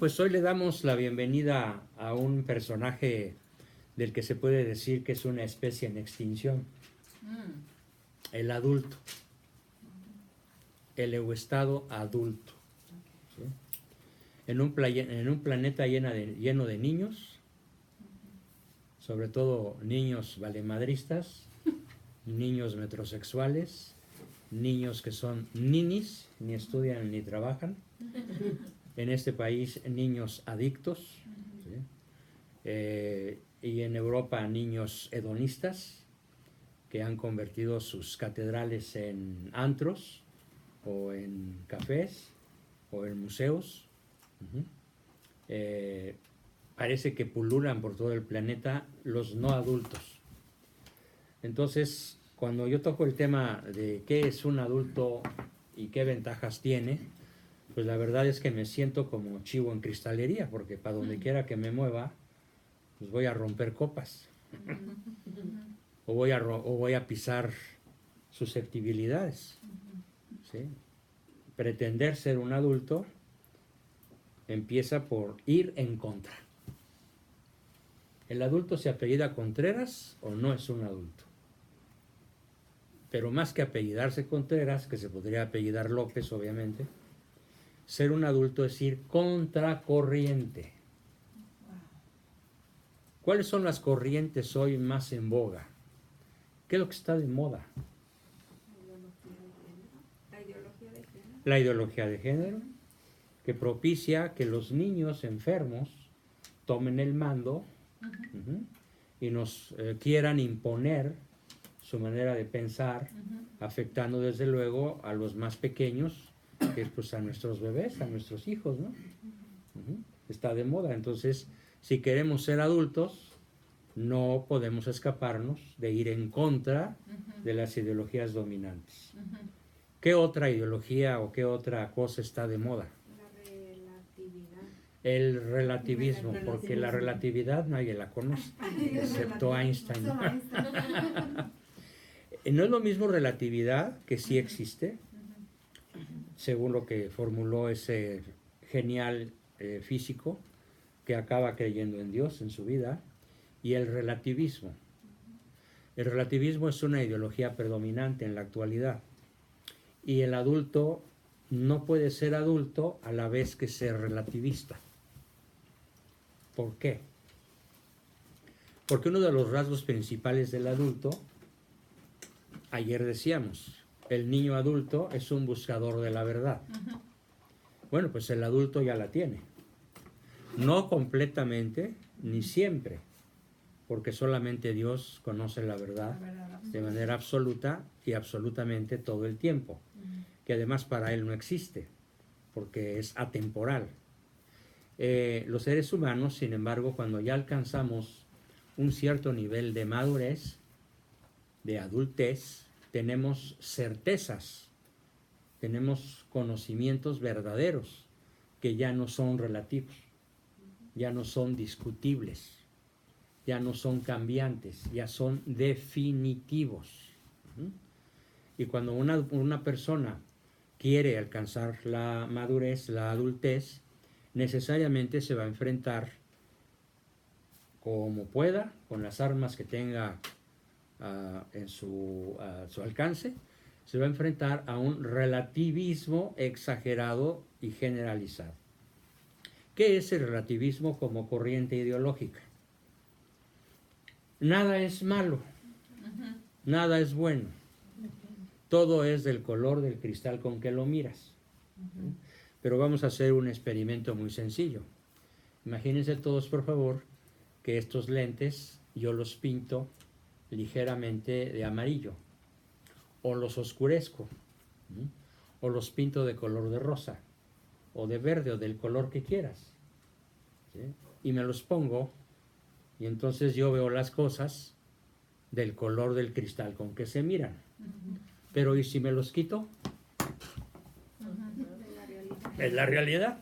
pues hoy le damos la bienvenida a un personaje del que se puede decir que es una especie en extinción, el adulto, el euestado adulto. ¿Sí? En un planeta lleno de niños, sobre todo niños valemadristas, niños metrosexuales, niños que son ninis, ni estudian ni trabajan. En este país, niños adictos, ¿sí? Y en Europa, niños hedonistas que han convertido sus catedrales en antros o en cafés o en museos. Parece que pululan por todo el planeta los no adultos. Entonces, cuando yo toco el tema de qué es un adulto y qué ventajas tiene, pues la verdad es que me siento como chivo en cristalería, porque para donde quiera que me mueva, pues voy a romper copas. o voy a pisar susceptibilidades. ¿Sí? Pretender ser un adulto empieza por ir en contra. ¿El adulto se apellida Contreras o no es un adulto? Pero más que apellidarse Contreras, que se podría apellidar López, obviamente, ser un adulto es ir contracorriente. ¿Cuáles son las corrientes hoy más en boga? ¿Qué es lo que está de moda? La ideología de género, que propicia que los niños enfermos tomen el mando y nos quieran imponer su manera de pensar, afectando desde luego a los más pequeños, que es pues a nuestros bebés, a nuestros hijos, ¿no? Está de moda. Entonces, si queremos ser adultos, no podemos escaparnos de ir en contra de las ideologías dominantes. ¿Qué otra ideología o qué otra cosa está de moda? La relatividad. El relativismo, porque la relatividad nadie la conoce, excepto Einstein. No es lo mismo relatividad, que sí existe, según lo que formuló ese genial físico que acaba creyendo en Dios en su vida, y el relativismo. El relativismo es una ideología predominante en la actualidad, y el adulto no puede ser adulto a la vez que ser relativista. ¿Por qué? Porque uno de los rasgos principales del adulto, ayer decíamos, el niño adulto es un buscador de la verdad. Bueno, pues el adulto ya la tiene. No completamente, ni siempre, porque solamente Dios conoce la verdad de manera absoluta y absolutamente todo el tiempo, que además para Él no existe, porque es atemporal. Los seres humanos, sin embargo, cuando ya alcanzamos un cierto nivel de madurez, de adultez, tenemos certezas, tenemos conocimientos verdaderos que ya no son relativos, ya no son discutibles, ya no son cambiantes, ya son definitivos. Y cuando una persona quiere alcanzar la madurez, la adultez, necesariamente se va a enfrentar como pueda, con las armas que tenga a su alcance, se va a enfrentar a un relativismo exagerado y generalizado. ¿Qué es el relativismo como corriente ideológica? Nada es malo, nada es bueno, todo es del color del cristal con que lo miras. Pero vamos a hacer un experimento muy sencillo. Imagínense todos, por favor, que estos lentes yo los pinto ligeramente de amarillo, o los oscurezco, o los pinto de color de rosa, o de verde, o del color que quieras, ¿sí? Y me los pongo, y entonces yo veo las cosas del color del cristal con que se miran. Pero ¿y si me los quito? Es la realidad.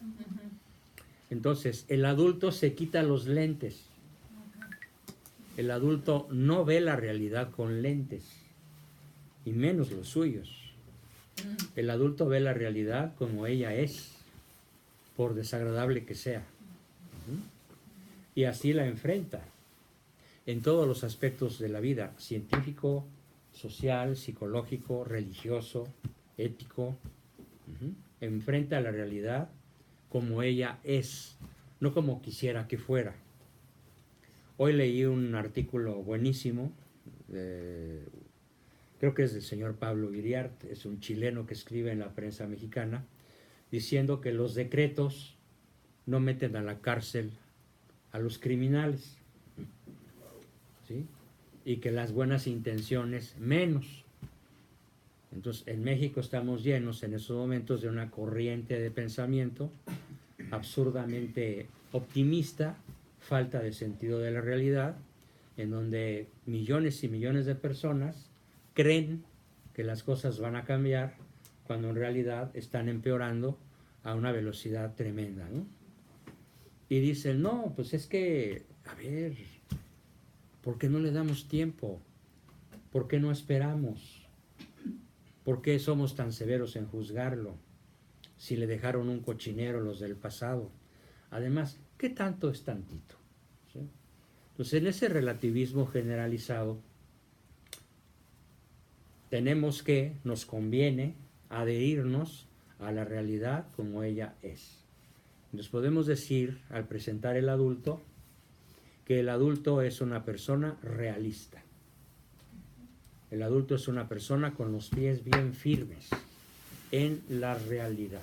Entonces, el adulto se quita los lentes. El adulto no ve la realidad con lentes, y menos los suyos. El adulto ve la realidad como ella es. por desagradable que sea. Y así la enfrenta en todos los aspectos de la vida, científico, social, psicológico, religioso, ético. Enfrenta la realidad como ella es, no como quisiera que fuera. Hoy leí un artículo buenísimo, creo que es del señor Pablo Iriart, es un chileno que escribe en la prensa mexicana, diciendo que los decretos no meten a la cárcel a los criminales, ¿sí? Y que las buenas intenciones menos. Entonces, en México estamos llenos en esos momentos de una corriente de pensamiento absurdamente optimista, falta de sentido de la realidad, en donde millones y millones de personas creen que las cosas van a cambiar cuando en realidad están empeorando a una velocidad tremenda, ¿no? Y dicen, no, pues es que, a ver, ¿por qué no le damos tiempo? ¿Por qué no esperamos? ¿Por qué somos tan severos en juzgarlo? Si le dejaron un cochinero los del pasado. Además, ¿qué tanto es tantito? ¿Sí? Entonces, en ese relativismo generalizado, tenemos que, nos conviene adherirnos a la realidad como ella es. Nos podemos decir, al presentar el adulto, que el adulto es una persona realista. El adulto es una persona con los pies bien firmes en la realidad.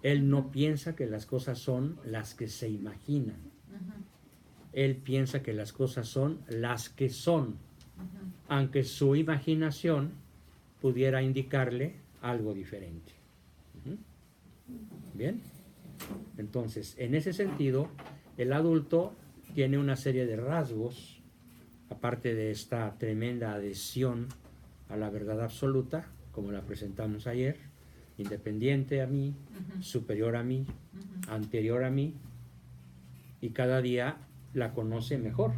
Él no piensa que las cosas son las que se imaginan. Él piensa que las cosas son las que son, aunque su imaginación pudiera indicarle algo diferente. ¿Bien? Entonces, en ese sentido, el adulto tiene una serie de rasgos, aparte de esta tremenda adhesión a la verdad absoluta, como la presentamos ayer, independiente a mí, superior a mí, anterior a mí, y cada día la conoce mejor,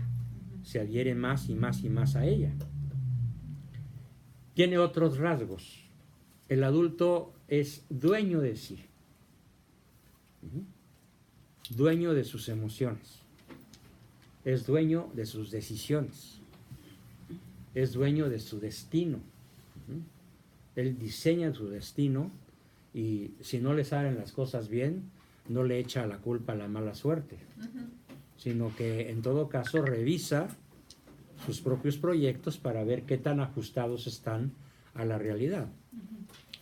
se adhiere más y más y más a ella. Tiene otros rasgos. El adulto es dueño de sí, dueño de sus emociones, es dueño de sus decisiones, es dueño de su destino. Él diseña su destino y si no le salen las cosas bien, no le echa la culpa a la mala suerte, sino que en todo caso revisa sus propios proyectos para ver qué tan ajustados están a la realidad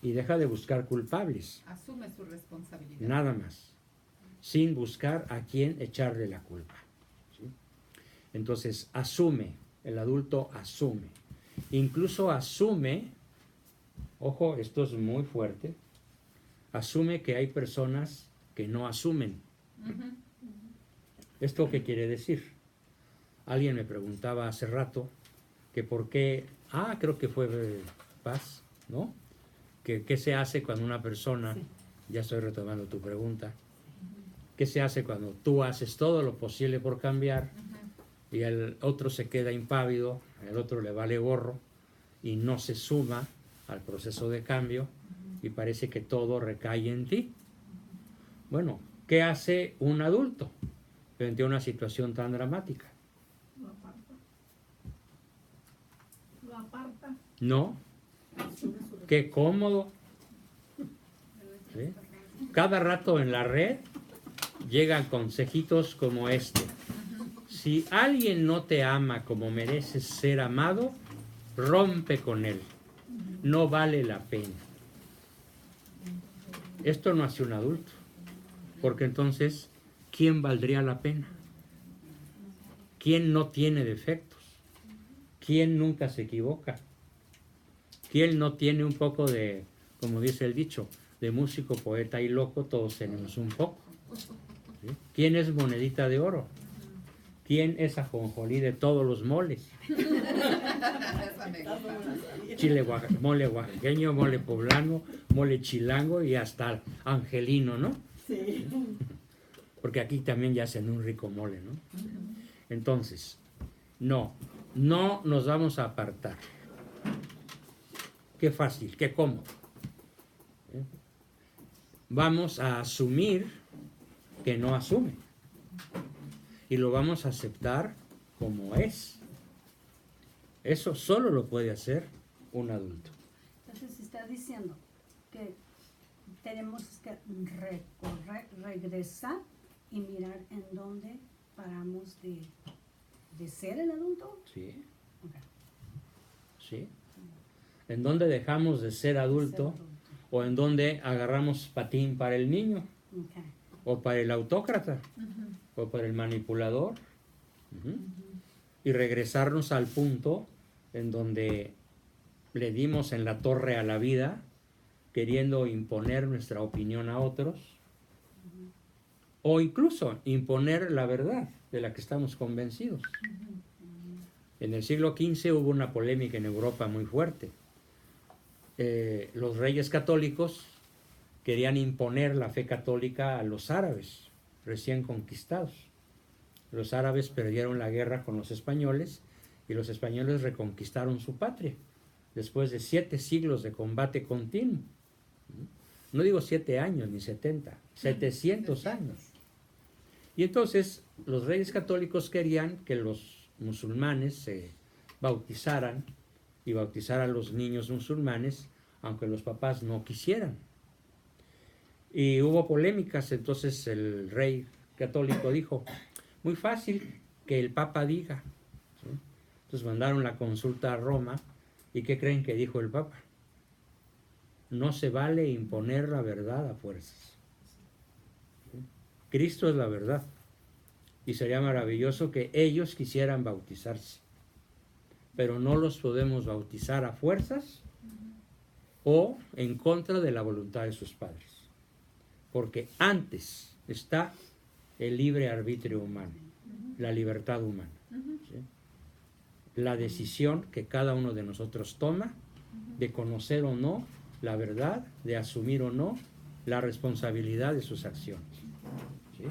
y deja de buscar culpables. Asume su responsabilidad. Nada más, sin buscar a quién echarle la culpa. ¿Sí? Entonces, asume, el adulto asume. Incluso asume, ojo, esto es muy fuerte, asume que hay personas que no asumen. ¿Esto qué quiere decir? Alguien me preguntaba hace rato que por qué, creo que fue Paz, ¿no? Que qué se hace cuando una persona, ya estoy retomando tu pregunta, ¿qué se hace cuando tú haces todo lo posible por cambiar y el otro se queda impávido, el otro le vale gorro y no se suma al proceso de cambio y parece que todo recae en ti? Bueno, ¿qué hace un adulto frente a una situación tan dramática? Lo aparta. Lo aparta. No, qué cómodo. ¿Sí? Cada rato en la red llegan consejitos como este. Si alguien no te ama como mereces ser amado, rompe con él. No vale la pena. Esto no hace un adulto, porque entonces, ¿quién valdría la pena? ¿Quién no tiene defectos? ¿Quién nunca se equivoca? ¿Quién no tiene un poco de, como dice el dicho, de músico, poeta y loco? Todos tenemos un poco. ¿Sí? ¿Quién es monedita de oro? ¿Quién es ajonjolí de todos los moles? Chile, mole oaxaqueño, mole poblano, mole chilango y hasta angelino, ¿no? Sí. Porque aquí también ya hacen un rico mole, ¿no? Entonces, no nos vamos a apartar. Qué fácil, qué cómodo. vamos a asumir que no asume. Y lo vamos a aceptar como es. Eso solo lo puede hacer un adulto. Entonces está diciendo que tenemos que regresar y mirar en dónde paramos de ser el adulto. Sí, Okay. sí. ¿En dónde dejamos de ser adulto? O en dónde agarramos patín para el niño, Okay. o para el autócrata, o para el manipulador. Y regresarnos al punto en donde le dimos en la torre a la vida, queriendo imponer nuestra opinión a otros, o incluso imponer la verdad de la que estamos convencidos. En el siglo XV hubo una polémica en Europa muy fuerte. Los reyes católicos querían imponer la fe católica a los árabes recién conquistados. Los árabes perdieron la guerra con los españoles y los españoles reconquistaron su patria después de 7 siglos de combate continuo. No digo 7 años ni 70, 700 años. Y entonces los reyes católicos querían que los musulmanes se bautizaran y bautizar a los niños musulmanes, aunque los papás no quisieran. Y hubo polémicas, entonces el rey católico dijo, muy fácil que el papa diga. ¿Sí? Entonces mandaron la consulta a Roma, ¿y qué creen que dijo el papa? No se vale imponer la verdad a fuerzas. ¿Sí? Cristo es la verdad. Y sería maravilloso que ellos quisieran bautizarse. Pero no los podemos bautizar a fuerzas o en contra de la voluntad de sus padres. Porque antes está el libre arbitrio humano, la libertad humana. ¿Sí? La decisión que cada uno de nosotros toma de conocer o no la verdad, de asumir o no la responsabilidad de sus acciones. ¿Sí?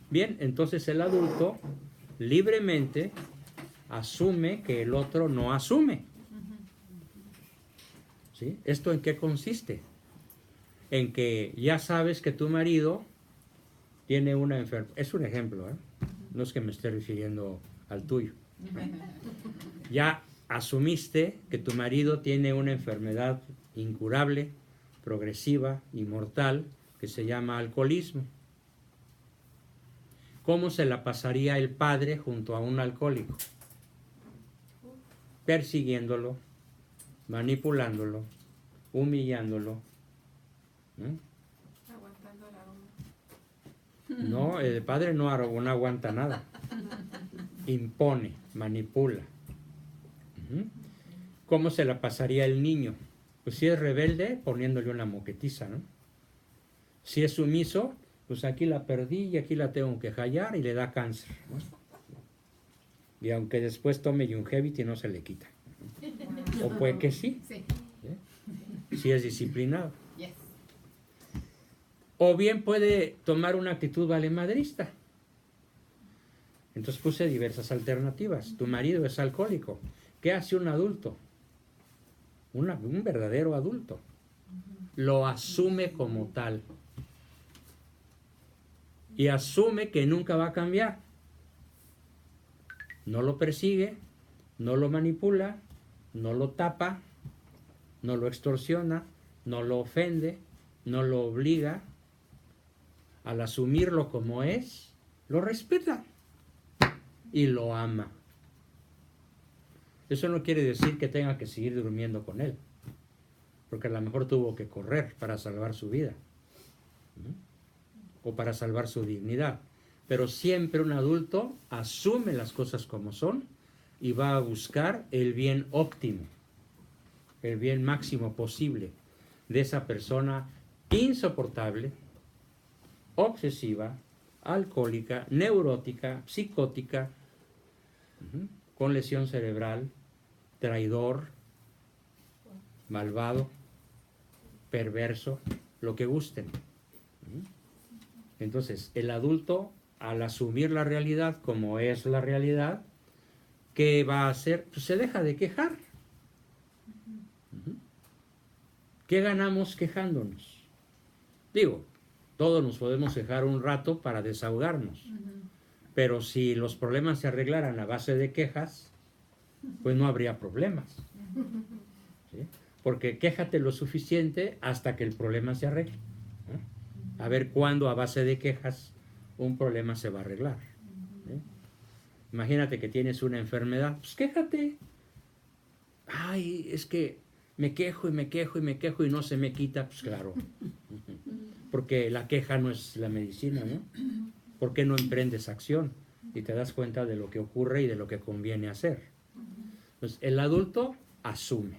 Bien, entonces el adulto libremente asume que el otro no asume. ¿Sí? ¿Esto en qué consiste? En que ya sabes que tu marido tiene una enfermedad. Es un ejemplo, ¿eh? No es que me esté refiriendo al tuyo. Ya asumiste que tu marido tiene una enfermedad incurable, progresiva y mortal que se llama alcoholismo. ¿Cómo se la pasaría el padre junto a un alcohólico? Persiguiéndolo, manipulándolo, humillándolo. Aguantando la onda. No, el padre no aguanta nada. Impone, manipula. ¿Cómo se la pasaría el niño? Pues si es rebelde, poniéndole una moquetiza, ¿no? Si es sumiso, pues aquí la perdí y aquí la tengo que hallar y le da cáncer, ¿no? Y aunque después tome Jungevity no se le quita. O puede que sí, Sí. si es disciplinado. Yes. O bien puede tomar una actitud valemadrista. Entonces puse diversas alternativas. Tu marido es alcohólico. ¿Qué hace un adulto? Un verdadero adulto. Lo asume como tal. Y asume que nunca va a cambiar. No lo persigue, no lo manipula, no lo tapa, no lo extorsiona, no lo ofende, no lo obliga. Al asumirlo como es, lo respeta y lo ama. Eso no quiere decir que tenga que seguir durmiendo con él, porque a lo mejor tuvo que correr para salvar su vida, ¿no? O para salvar su dignidad. Pero siempre un adulto asume las cosas como son y va a buscar el bien óptimo, el bien máximo posible de esa persona insoportable, obsesiva, alcohólica, neurótica, psicótica, con lesión cerebral, traidor, malvado, perverso, lo que gusten. Entonces, el adulto, al asumir la realidad como es la realidad, ¿qué va a hacer? Pues se deja de quejar. ¿Qué ganamos quejándonos? Digo, todos nos podemos dejar un rato para desahogarnos, pero si los problemas se arreglaran a base de quejas, pues no habría problemas. ¿Sí? Porque quéjate lo suficiente hasta que el problema se arregle, ¿no? A ver cuándo a base de quejas un problema se va a arreglar. ¿Sí? Imagínate que tienes una enfermedad, pues quéjate. Ay, es que me quejo y me quejo y me quejo y no se me quita, pues claro. Porque la queja no es la medicina, ¿no? ¿Por qué no emprendes acción y te das cuenta de lo que ocurre y de lo que conviene hacer? Pues el adulto asume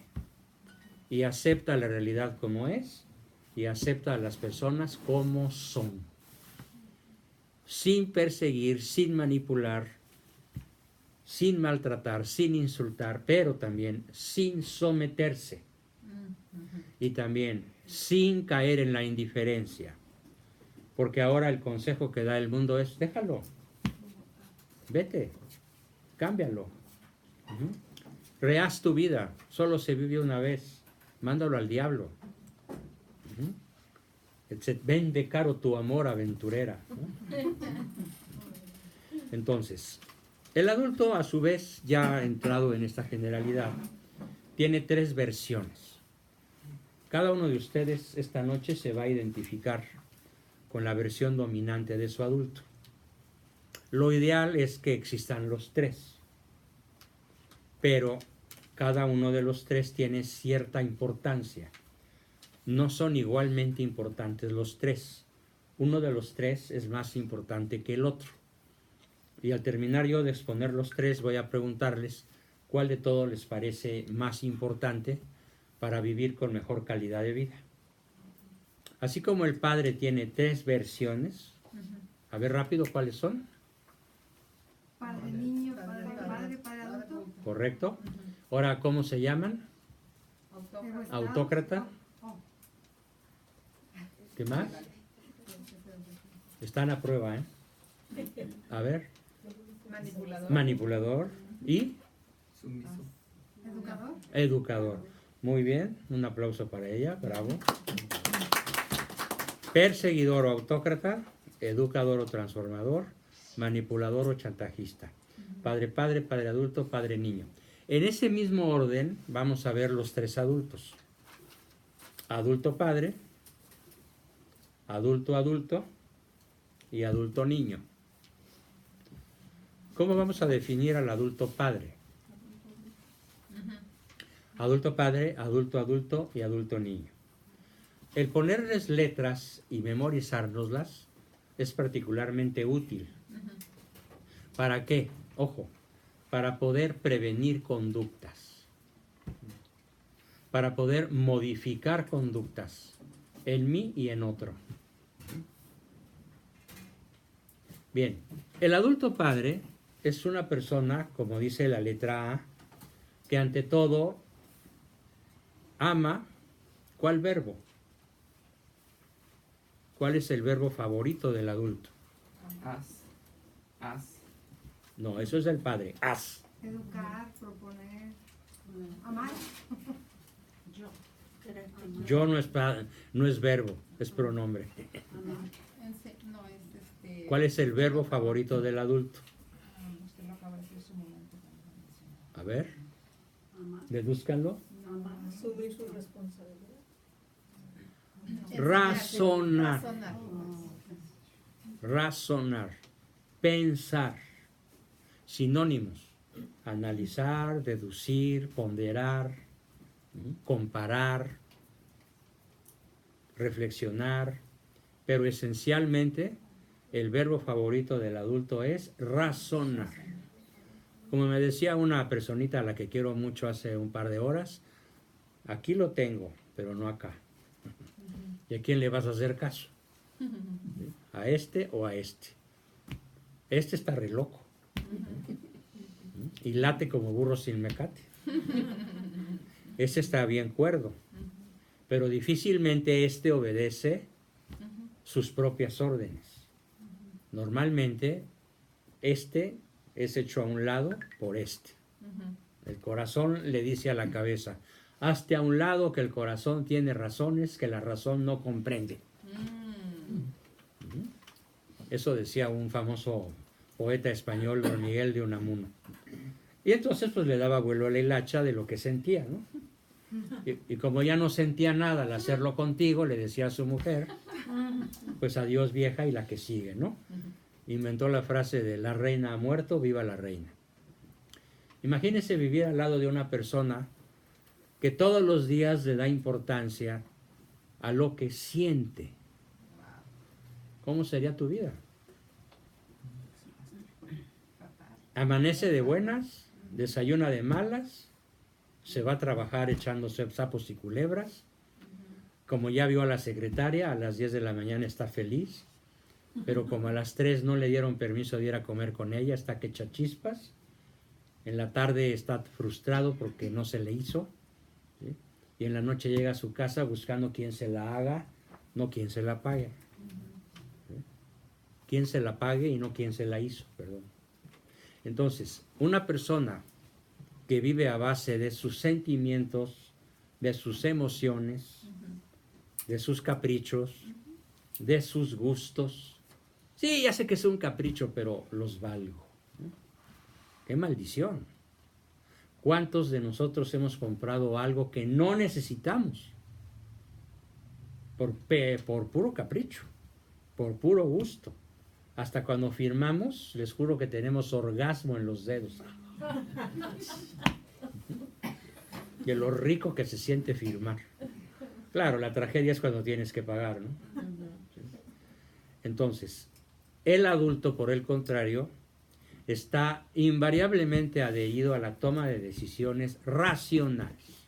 y acepta la realidad como es y acepta a las personas como son, sin perseguir, sin manipular, sin maltratar, sin insultar, pero también sin someterse y también sin caer en la indiferencia, porque ahora el consejo que da el mundo es déjalo, vete, cámbialo, rehaz tu vida, solo se vive una vez, mándalo al diablo, vende caro tu amor aventurera, ¿no? Entonces, el adulto a su vez, ya entrado en esta generalidad, tiene 3 versiones. Cada uno de ustedes esta noche se va a identificar con la versión dominante de su adulto. Lo ideal es que existan los 3, pero cada uno de los 3 tiene cierta importancia. No son igualmente importantes los 3. Uno de los 3 es más importante que el otro. Y al terminar yo de exponer los 3, voy a preguntarles cuál de todos les parece más importante para vivir con mejor calidad de vida. Así como el padre tiene 3 versiones, a ver rápido cuáles son. Padre niño, padre adulto. Correcto. Ahora, ¿cómo se llaman? Autócrata. ¿Qué más? Están a prueba, ¿eh? A ver. Manipulador. ¿Y? Sumiso. Educador. Muy bien. Un aplauso para ella. Bravo. Perseguidor o autócrata. Educador o transformador. Manipulador o chantajista. Padre, padre adulto, padre niño. En ese mismo orden vamos a ver los 3 adultos. Adulto padre, adulto adulto y adulto niño. ¿Cómo vamos a definir al adulto padre? Adulto padre, adulto adulto y adulto niño. El ponerles letras y memorizárnoslas es particularmente útil. ¿Para qué? Ojo, para poder prevenir conductas, para poder modificar conductas en mí y en otro. Bien, el adulto padre es una persona, como dice la letra A, que ante todo ama. ¿Cuál verbo? ¿Cuál es el verbo favorito del adulto? Haz. No, eso es del padre. Haz. Educar, proponer, amar. Yo no es verbo, es pronombre. No, es ¿Cuál es el verbo favorito del adulto? Usted lo acaba de decir su momento. A ver, dedúzcanlo. Asumir su responsabilidad. Razonar. Razonar. Pensar. Sinónimos. Analizar, deducir, ponderar, comparar, reflexionar, pero esencialmente el verbo favorito del adulto es razonar. Como me decía una personita a la que quiero mucho hace un par de horas, aquí lo tengo, pero no acá. ¿Y a quién le vas a hacer caso? ¿A este o a este? Este está re loco. Y late como burro sin mecate. Ese está bien cuerdo. Pero difícilmente este obedece sus propias órdenes. Normalmente este es hecho a un lado por este. El corazón le dice a la cabeza, hazte a un lado que el corazón tiene razones que la razón no comprende. Eso decía un famoso poeta español, Don Miguel de Unamuno. Y entonces pues le daba vuelo a la hilacha de lo que sentía, ¿no? Y como ya no sentía nada al hacerlo contigo, le decía a su mujer, pues adiós vieja y la que sigue, ¿no? Inventó la frase de la reina ha muerto, viva la reina. Imagínese vivir al lado de una persona que todos los días le da importancia a lo que siente. ¿Cómo sería tu vida? Amanece de buenas, desayuna de malas, se va a trabajar echándose sapos y culebras. Como ya vio a la secretaria, a las 10 de la mañana está feliz, pero como a las 3 no le dieron permiso de ir a comer con ella, está que echa chispas. En la tarde está frustrado porque no se le hizo, ¿sí? Y en la noche llega a su casa buscando quién se la haga, no quién se la pague. ¿Sí? Quién se la pague y no quién se la hizo, perdón. Entonces, una persona que vive a base de sus sentimientos, de sus emociones, de sus caprichos, de sus gustos. Sí, ya sé que es un capricho, pero los valgo. ¿No? ¡Qué maldición! ¿Cuántos de nosotros hemos comprado algo que no necesitamos? Por puro capricho, por puro gusto. Hasta cuando firmamos, les juro que tenemos orgasmo en los dedos. De lo rico que se siente firmar. Claro, la tragedia es cuando tienes que pagar, ¿no? Entonces, el adulto, por el contrario, está invariablemente adherido a la toma de decisiones racionales,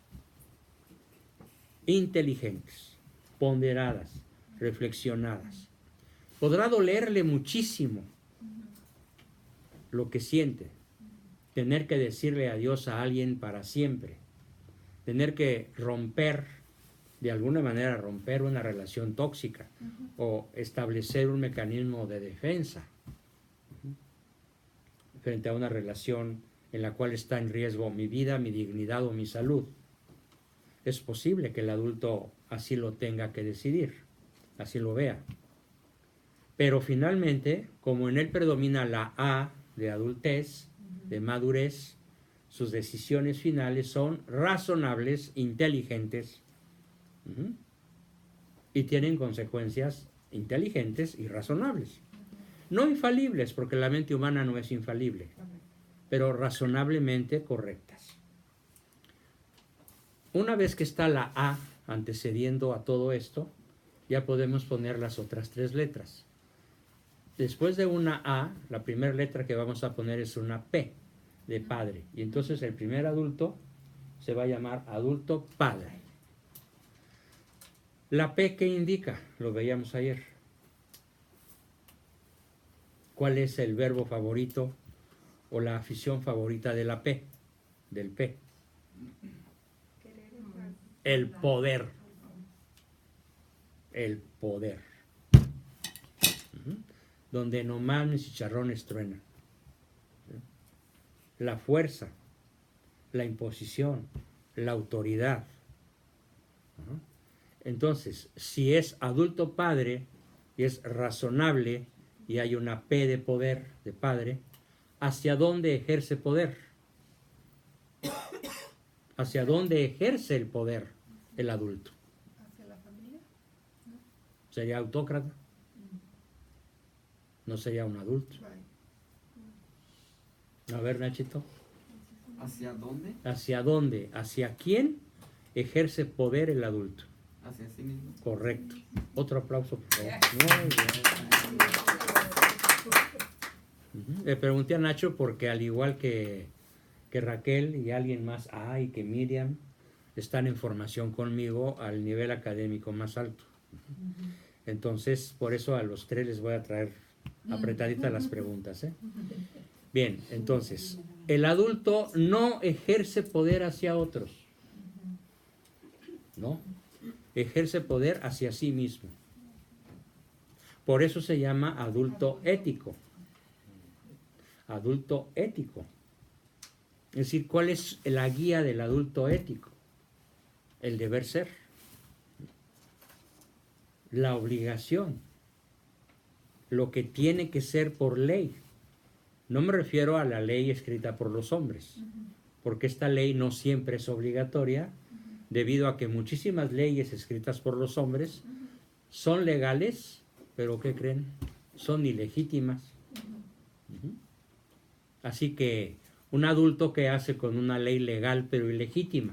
inteligentes, ponderadas, reflexionadas. Podrá dolerle muchísimo lo que siente, tener que decirle adiós a alguien para siempre, tener que romper, de alguna manera romper una relación tóxica o establecer un mecanismo de defensa frente a una relación en la cual está en riesgo mi vida, mi dignidad o mi salud. Es posible que el adulto así lo tenga que decidir, así lo vea. Pero finalmente, como en él predomina la A de adultez, de madurez, sus decisiones finales son razonables, inteligentes, y tienen consecuencias inteligentes y razonables. No infalibles, porque la mente humana no es infalible, pero razonablemente correctas. Una vez que está la A antecediendo a todo esto, ya podemos poner las otras 3 letras. Después de una A, la primera letra que vamos a poner es una P de padre. Y entonces el primer adulto se va a llamar adulto padre. La P, ¿qué indica? Lo veíamos ayer. ¿Cuál es el verbo favorito o la afición favorita de la P? Del P. El poder. El poder. Donde nomás mis chicharrones truenan. La fuerza, la imposición, la autoridad. Entonces, si es adulto padre y es razonable y hay una P de poder, de padre, ¿hacia dónde ejerce poder? ¿Hacia dónde ejerce el poder el adulto? ¿Hacia la familia? ¿Sería autócrata? No sería un adulto. A ver, Nachito. ¿Hacia dónde? ¿Hacia dónde? ¿Hacia quién ejerce poder el adulto? Hacia sí mismo. Correcto. Otro aplauso, por favor. Muy bien. Le pregunté a Nacho porque al igual que Raquel y alguien más, y que Miriam, están en formación conmigo al nivel académico más alto. Entonces, por eso a los 3 les voy a traer apretaditas las preguntas. Bien, entonces, el adulto no ejerce poder hacia otros. ¿No? Ejerce poder hacia sí mismo. Por eso se llama adulto ético. Adulto ético. Es decir, ¿cuál es la guía del adulto ético? El deber ser. La obligación. lo que tiene que ser por ley. No me refiero a la ley escrita por los hombres, porque esta ley no siempre es obligatoria, debido a que muchísimas leyes escritas por los hombres son legales, pero ¿qué creen? Son ilegítimas. Así que un adulto, ¿qué hace con una ley legal pero ilegítima?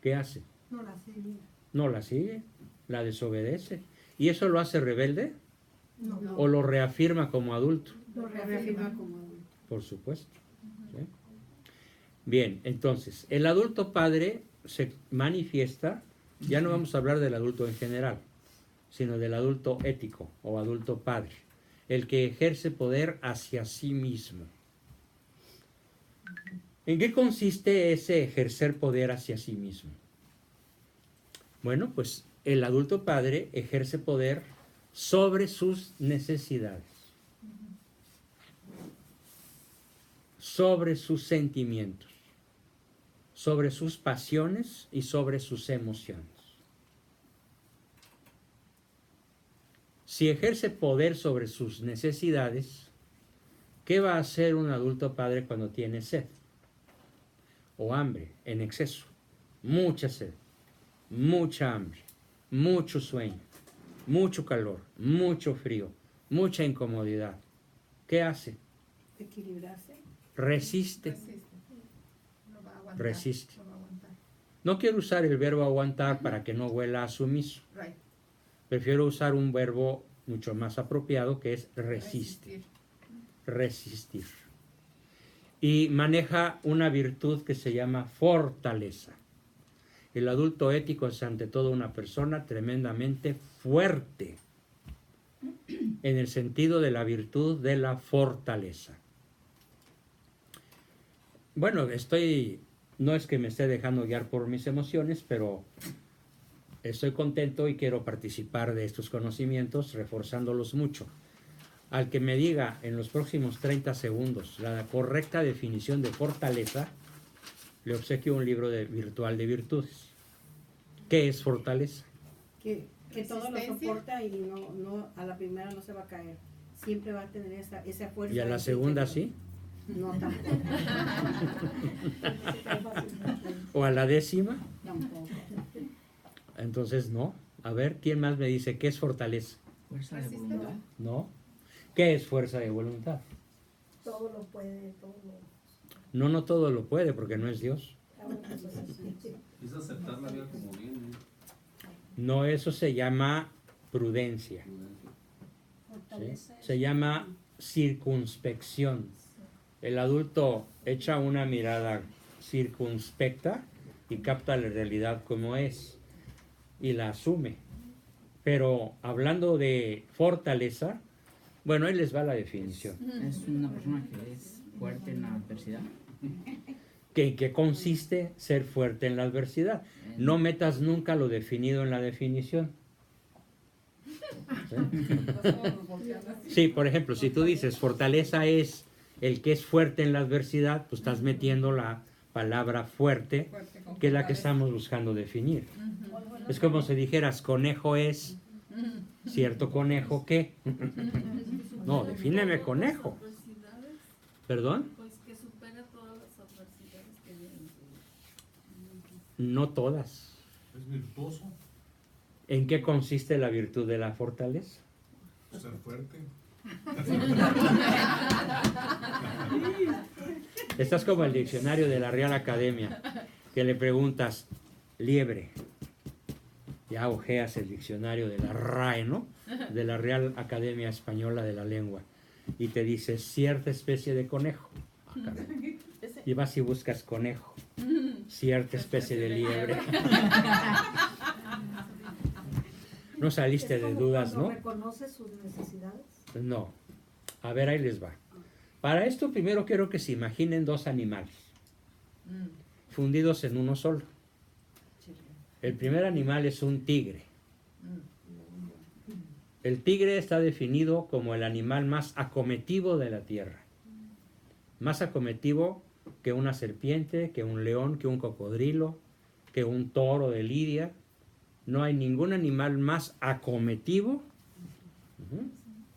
¿Qué hace? No la sigue. No la sigue, la desobedece. ¿Y eso lo hace rebelde? No. ¿O lo reafirma como adulto? Lo reafirma como adulto. Por supuesto. ¿Sí? Bien, entonces, el adulto padre se manifiesta, ya no vamos a hablar del adulto en general, sino del adulto ético o adulto padre, el que ejerce poder hacia sí mismo. ¿En qué consiste ese ejercer poder hacia sí mismo? Bueno, pues el adulto padre ejerce poder sobre sus necesidades, sobre sus sentimientos, sobre sus pasiones y sobre sus emociones. Si ejerce poder sobre sus necesidades, ¿qué va a hacer un adulto padre cuando tiene sed o hambre en exceso? Mucha sed, mucha hambre, mucho sueño, mucho calor, mucho frío, mucha incomodidad. ¿Qué hace? Equilibrarse. Resiste. Lo va a aguantar, Resiste. lo va a aguantar. No quiero usar el verbo aguantar para que no huela a sumiso. Right. Prefiero usar un verbo mucho más apropiado, que es resiste. Resistir. Y maneja una virtud que se llama fortaleza. El adulto ético es ante todo una persona tremendamente fuerte, en el sentido de la virtud de la fortaleza. Bueno, no es que me esté dejando guiar por mis emociones, pero estoy contento y quiero participar de estos conocimientos, reforzándolos mucho. Al que me diga en los próximos 30 segundos la correcta definición de fortaleza, le obsequio un libro virtual de virtudes. ¿Qué es fortaleza? Que todo lo Resistencia. soporta y no a la primera no se va a caer. Siempre va a tener esa fuerza. ¿Y a la ese segunda interior. sí? No, tampoco. ¿O a la 10ª? Tampoco. Entonces no. A ver, ¿quién más me dice qué es fortaleza? Fuerza de Resiste. voluntad. ¿No? ¿Qué es fuerza de voluntad? Todo lo puede, todo lo... No todo lo puede porque no es Dios. Es aceptar la vida como viene. No, eso se llama prudencia. ¿Sí? Fortaleza es- Se llama circunspección. El adulto echa una mirada circunspecta y capta la realidad como es y la asume. Pero hablando de fortaleza, bueno, ahí les va la definición. Es una persona que es fuerte en la adversidad. ¿En qué consiste ser fuerte en la adversidad? No metas nunca lo definido en la definición. Sí, por ejemplo, si tú dices fortaleza es el que es fuerte en la adversidad, pues estás metiendo la palabra fuerte, Fuerte con que es la que fortaleza. estamos buscando definir. Es como si dijeras conejo es cierto conejo que. No, defíneme conejo. ¿Perdón? Pues que supera todas las adversidades que vienen. No todas. Es virtuoso, ¿En qué consiste la virtud de la fortaleza? ser fuerte. Estás como el diccionario de la Real Academia, que le preguntas, liebre. Ya ojeas el diccionario de la RAE, ¿no? De la Real Academia Española de la Lengua. Y te dice cierta especie de conejo. Ah, caray. Y vas y buscas conejo. Cierta especie de liebre. No saliste Es de como dudas, cuando ¿no? reconoce sus necesidades. No. A ver, ahí les va. Para esto primero quiero que se imaginen dos animales fundidos en uno solo. El primer animal es un tigre. El tigre está definido como el animal más acometivo de la tierra. Más acometivo que una serpiente, que un león, que un cocodrilo, que un toro de Lidia. No hay ningún animal más acometivo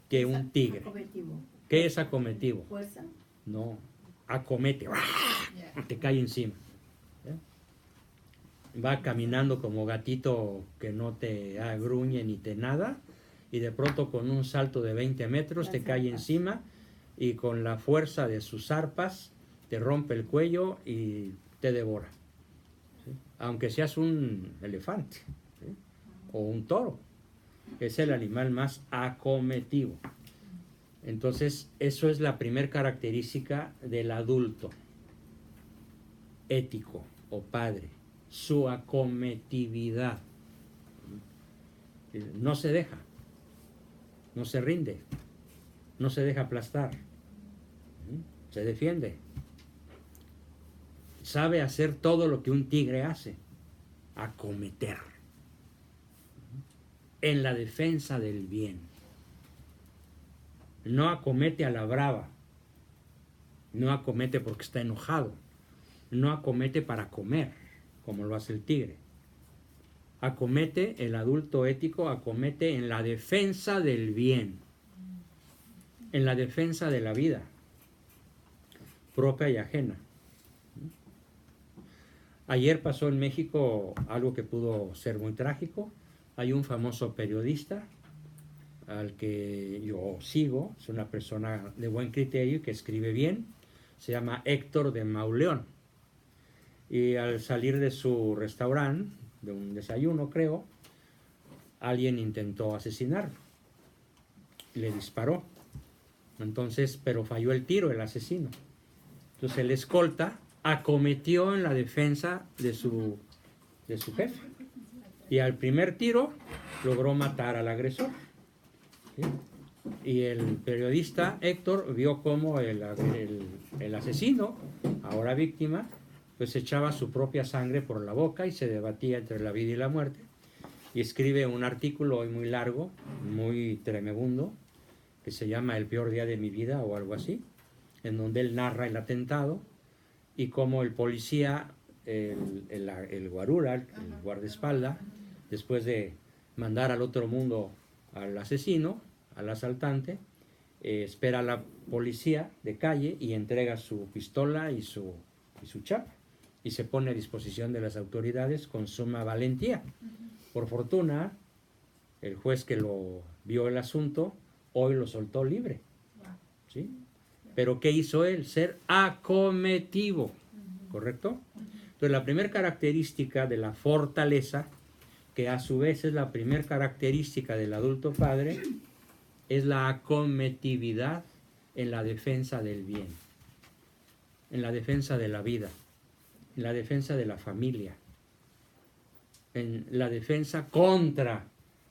que un tigre. Acometivo. ¿Qué es acometivo? Fuerza. No, acomete, te cae encima. Va caminando como gatito que no te agruñe ni te nada, y de pronto con un salto de 20 metros te cae encima y con la fuerza de sus zarpas te rompe el cuello y te devora. ¿Sí? Aunque seas un elefante, ¿sí? O un toro, es el animal más acometivo. Entonces, eso es la primera característica del adulto ético o padre, su acometividad. No se deja, no se rinde, no se deja aplastar, se defiende. Sabe hacer todo lo que un tigre hace, acometer, en la defensa del bien. No acomete a la brava, no acomete porque está enojado, no acomete para comer, como lo hace el tigre. Acomete, el adulto ético acomete en la defensa del bien, en la defensa de la vida, propia y ajena. Ayer pasó en México algo que pudo ser muy trágico. Hay un famoso periodista al que yo sigo, es una persona de buen criterio que escribe bien, se llama Héctor de Mauleón. Y al salir de su restaurante, de un desayuno creo, alguien intentó asesinarlo, le disparó. Entonces, pero falló el tiro, el asesino. Entonces el escolta acometió en la defensa de su jefe. Y al primer tiro logró matar al agresor. ¿Sí? Y el periodista Héctor vio cómo el asesino, ahora víctima, pues echaba su propia sangre por la boca y se debatía entre la vida y la muerte. Y escribe un artículo hoy muy largo, muy tremebundo, que se llama El peor día de mi vida o algo así, en donde él narra el atentado y cómo el policía, el guarura, el guardaespaldas, después de mandar al otro mundo al asesino, al asaltante, espera a la policía de calle y entrega su pistola y su chapa y se pone a disposición de las autoridades con suma valentía. Por fortuna, el juez que lo vio el asunto hoy lo soltó libre. ¿Sí? Pero ¿qué hizo él? Ser acometivo, ¿correcto? Entonces la primera característica de la fortaleza, que a su vez es la primera característica del adulto padre, es la acometividad en la defensa del bien, en la defensa de la vida, en la defensa de la familia, en la defensa contra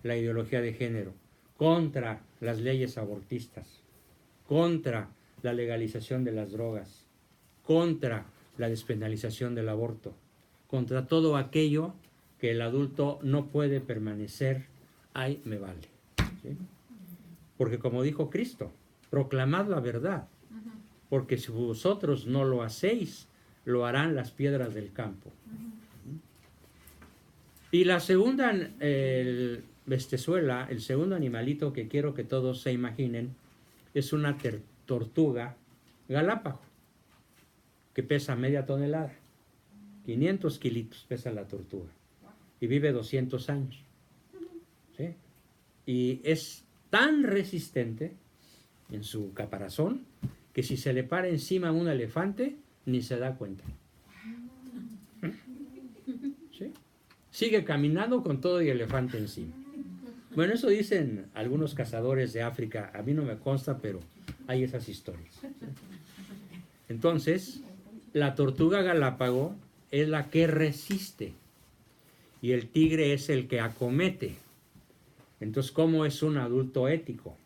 la ideología de género, contra las leyes abortistas, contra la legalización de las drogas, contra la despenalización del aborto, contra todo aquello que el adulto no puede permanecer, ay, me vale. ¿Sí? Porque como dijo Cristo, proclamad la verdad, porque si vosotros no lo hacéis, lo harán las piedras del campo. Y la segunda bestezuela, el segundo animalito que quiero que todos se imaginen, es una tortuga galápago, que pesa media tonelada, 500 kilitos pesa la tortuga, y vive 200 años. ¿Sí? Y es tan resistente en su caparazón que si se le para encima a un elefante ni se da cuenta. ¿Sí? Sigue caminando con todo y elefante encima. Bueno, eso dicen algunos cazadores de África, a mí no me consta, pero hay esas historias. Entonces, la tortuga galápago es la que resiste y el tigre es el que acomete. Entonces, ¿cómo es un adulto ético?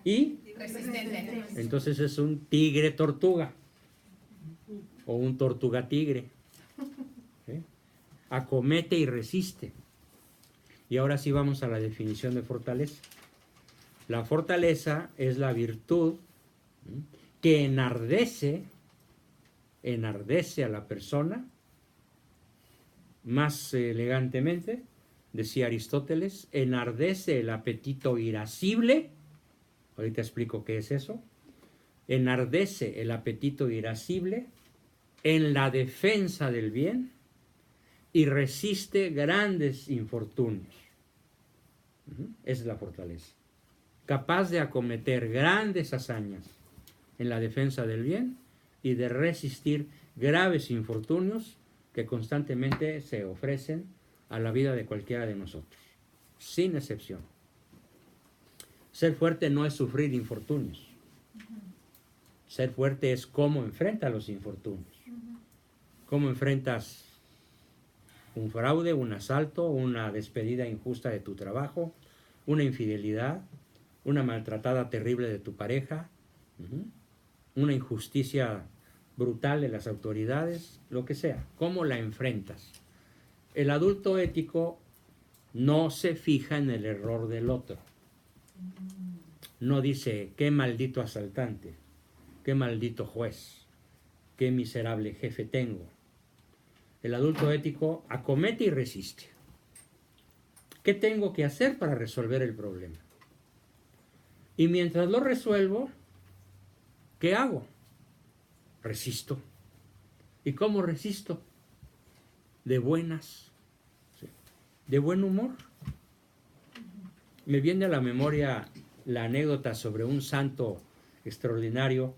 Y Resistente. entonces es un tigre tortuga o un tortuga tigre. ¿Sí? Acomete y resiste. Y ahora sí vamos a la definición de fortaleza. La fortaleza es la virtud que enardece a la persona más elegantemente decía Aristóteles, enardece el apetito irascible. Ahorita explico qué es eso. Enardece el apetito irascible en la defensa del bien y resiste grandes infortunios. Esa es la fortaleza. Capaz de acometer grandes hazañas en la defensa del bien y de resistir graves infortunios que constantemente se ofrecen a la vida de cualquiera de nosotros, sin excepción. Ser fuerte no es sufrir infortunios. Ser fuerte es cómo enfrenta los infortunios. Cómo enfrentas un fraude, un asalto, una despedida injusta de tu trabajo, una infidelidad, una maltratada terrible de tu pareja, una injusticia brutal de las autoridades, lo que sea. ¿Cómo la enfrentas? El adulto ético no se fija en el error del otro. No dice, qué maldito asaltante, qué maldito juez, qué miserable jefe tengo. El adulto ético acomete y resiste. ¿Qué tengo que hacer para resolver el problema? Y mientras lo resuelvo, ¿qué hago? Resisto. ¿Y cómo resisto? De buenas, ¿sí? De buen humor. Me viene a la memoria la anécdota sobre un santo extraordinario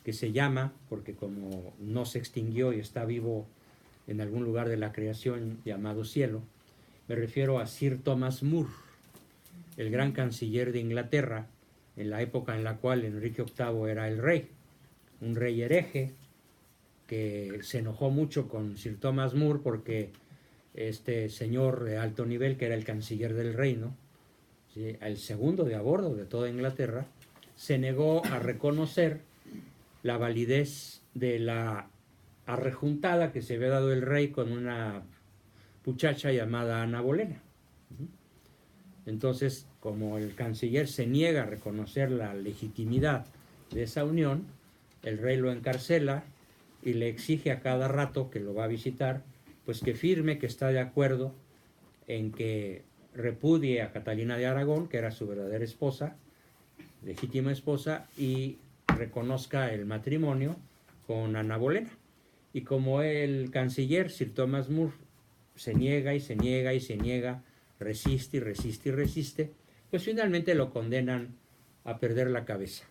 que se llama, porque como no se extinguió y está vivo en algún lugar de la creación llamado cielo, me refiero a Sir Thomas More, el gran canciller de Inglaterra, en la época en la cual Enrique VIII era el rey, un rey hereje que se enojó mucho con Sir Thomas More porque este señor de alto nivel, que era el canciller del reino, ¿sí?, el segundo de a bordo de toda Inglaterra, se negó a reconocer la validez de la arrejuntada que se había dado el rey con una muchacha llamada Ana Bolena. Entonces, como el canciller se niega a reconocer la legitimidad de esa unión, el rey lo encarcela y le exige a cada rato que lo va a visitar, pues que firme que está de acuerdo en que repudie a Catalina de Aragón, que era su verdadera esposa, legítima esposa, y reconozca el matrimonio con Ana Bolena. Y como el canciller, Sir Thomas More, se niega y se niega y se niega, resiste y resiste y resiste, pues finalmente lo condenan a perder la cabeza,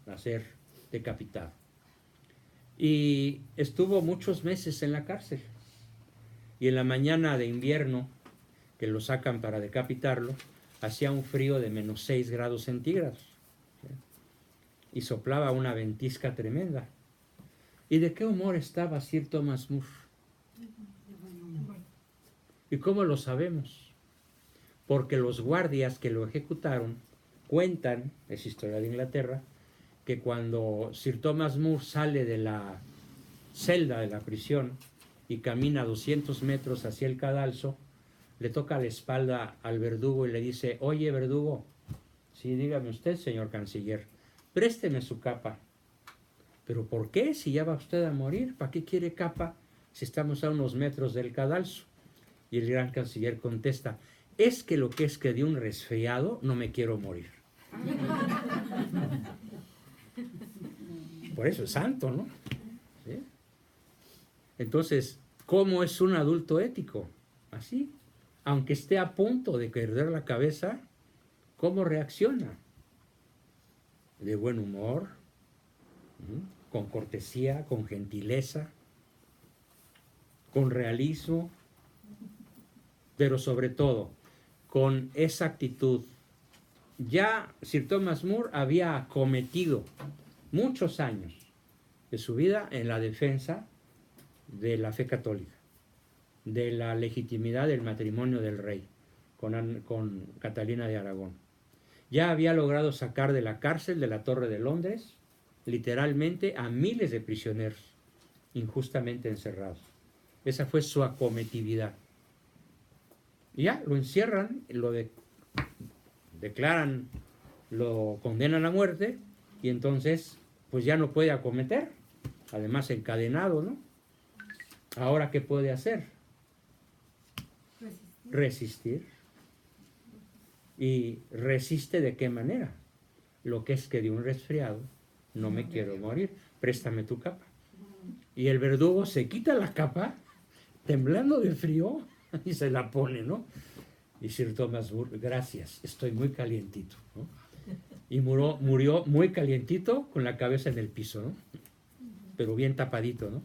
a ser decapitado. Y estuvo muchos meses en la cárcel. Y en la mañana de invierno, que lo sacan para decapitarlo, hacía un frío de -6 grados centígrados. ¿Sí? Y soplaba una ventisca tremenda. ¿Y de qué humor estaba Sir Thomas More? ¿Y cómo lo sabemos? Porque los guardias que lo ejecutaron cuentan, es historia de Inglaterra, que cuando Sir Thomas More sale de la celda de la prisión y camina 200 metros hacia el cadalso, le toca la espalda al verdugo y le dice, oye, verdugo, sí, dígame usted, señor canciller, présteme su capa. ¿Pero por qué? Si ya va usted a morir, ¿para qué quiere capa si estamos a unos metros del cadalso? Y el gran canciller contesta, es que lo que es que de un resfriado no me quiero morir. Por eso es santo, ¿no? ¿Sí? Entonces, ¿cómo es un adulto ético? Así. Aunque esté a punto de perder la cabeza, ¿cómo reacciona? De buen humor, con cortesía, con gentileza, con realismo, pero sobre todo con esa actitud. Ya Sir Thomas More había acometido muchos años de su vida en la defensa de la fe católica, de la legitimidad del matrimonio del rey con Catalina de Aragón. Ya había logrado sacar de la cárcel de la Torre de Londres literalmente a miles de prisioneros injustamente encerrados. Esa fue su acometividad. Y ya lo encierran, lo declaran, lo condenan a muerte y entonces pues ya no puede acometer, además encadenado, ¿no? Ahora, ¿qué puede hacer? resistir. ¿Y resiste de qué manera? Lo que es que de un resfriado no me quiero morir, préstame tu capa. Y el verdugo se quita la capa, temblando de frío, y se la pone, ¿no? Y Sir Thomas More, gracias, estoy muy calientito, ¿no? Y murió muy calientito con la cabeza en el piso, ¿no? Pero bien tapadito, ¿no?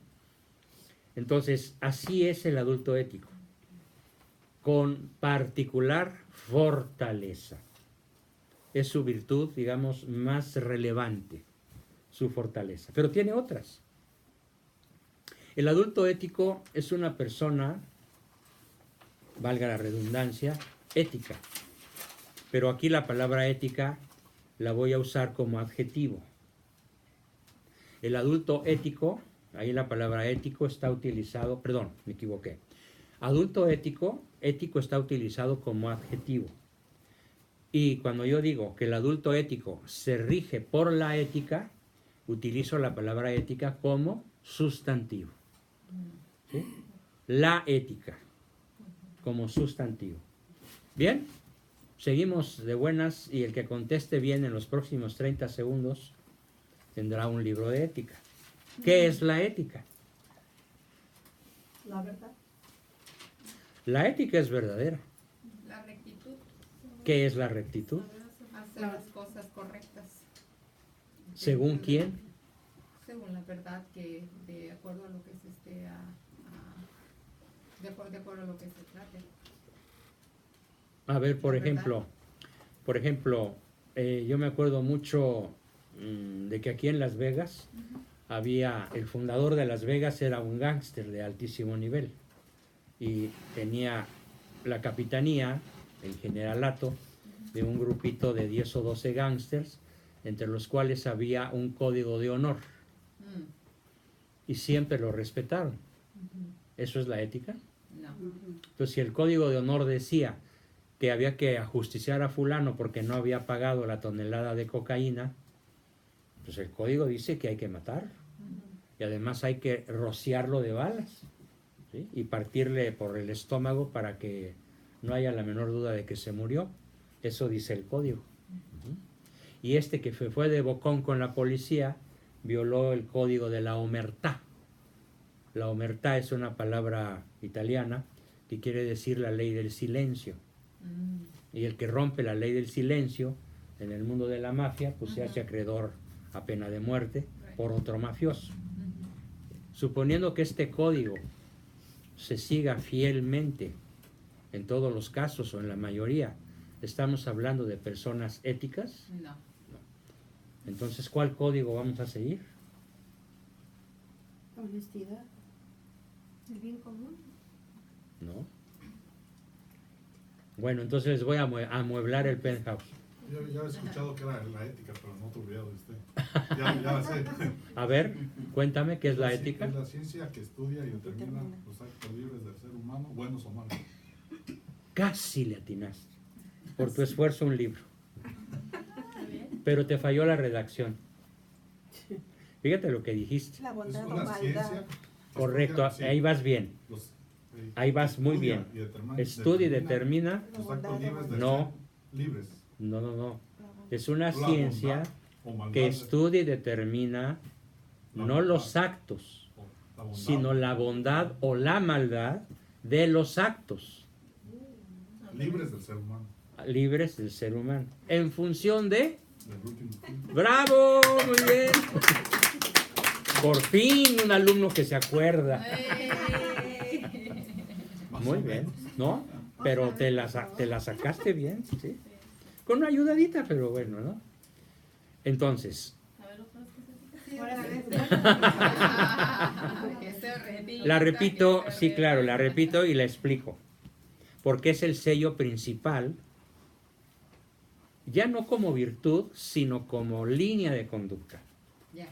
Entonces, así es el adulto ético, con particular fortaleza. Es su virtud, digamos, más relevante, su fortaleza. Pero tiene otras. El adulto ético es una persona, valga la redundancia, ética. Pero aquí la palabra ética la voy a usar como adjetivo. El adulto ético, ahí la palabra ético está utilizado, perdón, me equivoqué. Adulto ético, ético está utilizado como adjetivo. Y cuando yo digo que el adulto ético se rige por la ética, utilizo la palabra ética como sustantivo. ¿Sí? La ética como sustantivo. Bien, seguimos de buenas y el que conteste bien en los próximos 30 segundos tendrá un libro de ética. ¿Qué es la ética? La verdad. La ética es verdadera. La rectitud, ¿Qué es la rectitud? hacer las cosas correctas. ¿Según quién? Según la verdad, que de acuerdo a lo que se de acuerdo a lo que se trate. A ver, por La verdad. ejemplo, yo me acuerdo mucho de que aquí en Las Vegas había, el fundador de Las Vegas era un gángster de altísimo nivel y tenía la capitanía, el generalato, de un grupito de 10 o 12 gángsters, entre los cuales había un código de honor y siempre lo respetaron. ¿Eso es la ética? No. Entonces, si el código de honor decía que había que ajusticiar a fulano porque no había pagado la tonelada de cocaína, pues el código dice que hay que matar. Y además hay que rociarlo de balas, ¿sí? Y partirle por el estómago para que no haya la menor duda de que se murió. Eso dice el código. Y este que fue de bocón con la policía violó el código de la omertà. La omertà es una palabra italiana que quiere decir la ley del silencio. Y el que rompe la ley del silencio en el mundo de la mafia, pues se hace acreedor a pena de muerte por otro mafioso. Suponiendo que este código se siga fielmente en todos los casos o en la mayoría, ¿estamos hablando de personas éticas? No. Entonces, ¿cuál código vamos a seguir? Honestidad. El bien común. ¿No? Bueno, entonces les voy a amueblar el penthouse. Yo he escuchado que era la ética, pero no te olvides de usted. Ya la sé. A ver, cuéntame, ¿qué es la Es ética? la ciencia que estudia y determina los actos libres del ser humano, buenos o malos. Casi le atinaste. Por tu esfuerzo un libro. Pero te falló la redacción. Fíjate lo que dijiste. La Es bondad o una maldad. ciencia. que Correcto, estudia, ahí vas bien. los- Ahí vas muy bien. estudia y Estudia y determina. los actos libres del No. ser libres. No. Es una La ciencia bondad o maldad que de- estudia y determina La no bondad. los actos, o la bondad. sino la bondad o la maldad de los actos Libres del ser humano. libres del ser humano. En función de... Del último fin. ¡Bravo! Muy bien. Por fin un alumno que se acuerda. Más Muy o bien, menos. ¿no? Pero te la sacaste bien, ¿sí? Con una ayudadita, pero bueno, ¿no? Entonces, A ver, otra vez que se Ahora ves. Que se repita, la repito, que se sí, claro, la repita. repito y la explico. Porque es el sello principal, ya no como virtud, sino como línea de conducta. Ya.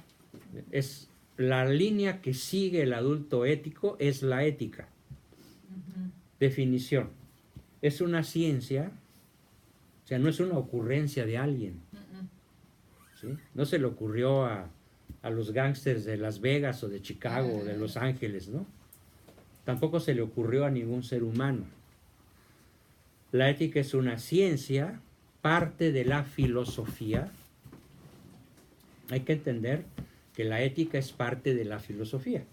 Es la línea que sigue el adulto ético, es la ética. Definición. Es una ciencia, o sea, no es una ocurrencia de alguien. ¿Sí? No se le ocurrió a los gángsters de Las Vegas o de Chicago o de Los Ángeles, ¿no? Tampoco se le ocurrió a ningún ser humano. La ética es una ciencia, parte de la filosofía. Hay que entender que la ética es parte de la filosofía.